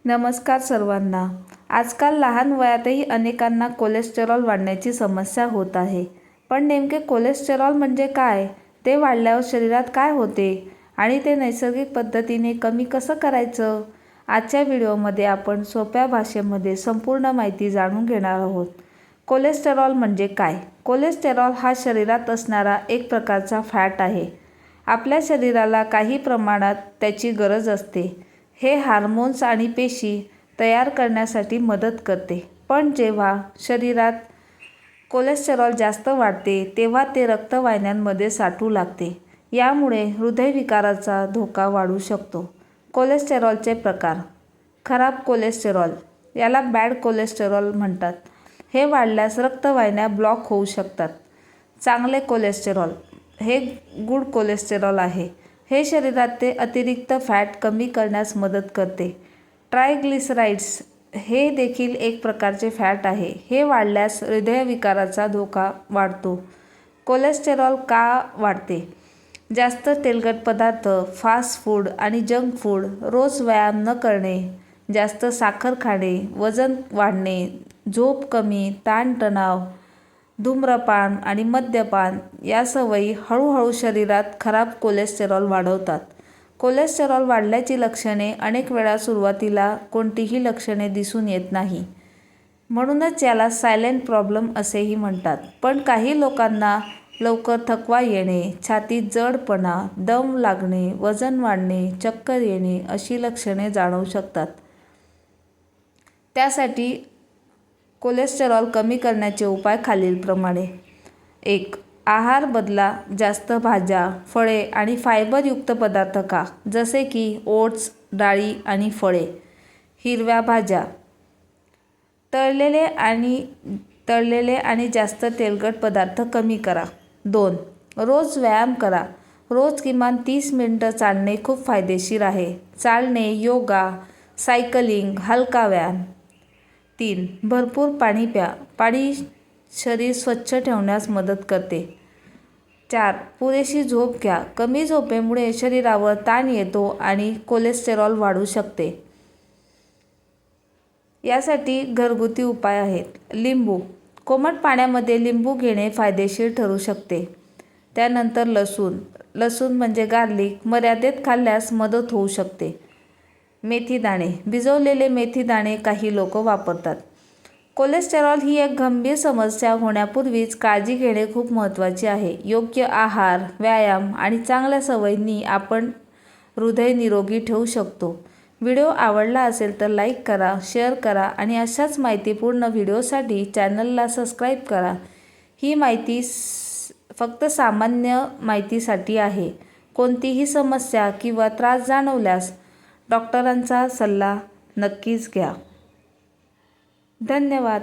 नमस्कार सर्वांना। आजकाल लहान वयातही अनेकांना कोलेस्टेरॉल वाढण्याची समस्या होत आहे। पण नेमके कोलेस्टेरॉल म्हणजे काय, ते वाढल्यावर शरीरात काय होते आणि ते नैसर्गिक पद्धतीने कमी कसं करायचं, आजच्या व्हिडिओमध्ये आपण सोप्या भाषेमध्ये संपूर्ण माहिती जाणून घेणार आहोत। कोलेस्टेरॉल म्हणजे काय? कोलेस्टेरॉल हा शरीरात असणारा एक प्रकारचा फॅट आहे। आपल्या शरीराला काही प्रमाणात त्याची गरज असते। हे हार्मोन्स आणि पेशी तयार करण्यासाठी मदत करते। पण जेव्हा शरीरात कोलेस्टेरॉल जास्त वाढते तेव्हा ते रक्तवाहिन्यांमध्ये साठू लागते। यामुळे हृदयविकाराचा धोका वाढू शकतो। कोलेस्टेरॉलचे प्रकार: खराब कोलेस्टेरॉल, याला बॅड कोलेस्टेरॉल म्हणतात, हे वाढल्यास रक्तवाहिन्या ब्लॉक होऊ शकतात। चांगले कोलेस्टेरॉल, हे गुड कोलेस्टेरॉल आहे, हे शरीरातले अतिरिक्त फॅट कमी करण्यास मदत करते। ट्रायग्लिसराइड्स, हे देखील एक प्रकारचे फॅट आहे, हे वाढल्यास हृदयविकाराचा धोका वाढतो। कोलेस्टेरॉल का वाढते? जास्त तेलकट पदार्थ, फास्ट फूड आणि जंक फूड, रोज व्यायाम न करणे, जास्त साखर खाणे, वजन वाढणे, झोप कमी, ताणतणाव, धूम्रपान आणि मद्यपान या सवयी हळूहळू शरीरात खराब कोलेस्टेरॉल वाढवतात। कोलेस्टेरॉल वाढल्याची लक्षणे: अनेक वेळा सुरुवातीला कोणतीही लक्षणे दिसून येत नाही, म्हणूनच याला सायलेंट प्रॉब्लेम असेही म्हणतात। पण काही लोकांना लवकर थकवा येणे, छातीत जडपणा, दम लागणे, वजन वाढणे, चक्कर येणे अशी लक्षणे जाणवू शकतात। त्यासाठी कोलेस्टेरॉल कमी करण्याचे उपाय खालीलप्रमाणे: 1. आहार बदला. जास्त भाज्या, फळे आणि फायबरयुक्त पदार्थ खा, जसे की ओट्स, डाळी आणि फळे। हिरव्या भाज्या, तळलेले आणि जास्त तेलकट पदार्थ कमी करा। 2. रोज व्यायाम करा. रोज किमान 30 मिनिटे चालणे खूप फायदेशीर आहे। चालणे, योगा, सायकलिंग, हलका व्यायाम। 3. भरपूर पाणी प्या. पाणी शरीर स्वच्छ ठेवण्यास मदत करते। 4. पुरेशी झोप घ्या. कमी झोपेमुळे शरीरावर ताण येतो आणि कोलेस्टेरॉल वाढू शकते। यासाठी घरगुती उपाय आहेत. लिंबू, कोमट पाण्यामध्ये लिंबू घेणे फायदेशीर ठरू शकते। त्यानंतर लसूण म्हणजे गार्लिक, मर्यादेत खाल्ल्यास मदत होऊ शकते। मेथी दाणे, भिजवलेले मेथी दाणे काही लोक वापरतात। कोलेस्टेरॉल ही एक गंभीर समस्या होण्यापूर्वीच काळजी घेणे खूप महत्त्वाचे आहे। योग्य आहार, व्यायाम आणि चांगल्या सवयींनी आपण हृदय निरोगी ठेवू शकतो। व्हिडिओ आवडला असेल तर लाईक करा, शेअर करा आणि अशाच माहितीपूर्ण व्हिडिओसाठी चॅनलला सबस्क्राईब करा। ही माहिती फक्त सामान्य माहितीसाठी आहे। कोणतीही समस्या किंवा त्रास जाणवल्यास डॉक्टरांचा सल्ला नक्कीच घ्या। धन्यवाद।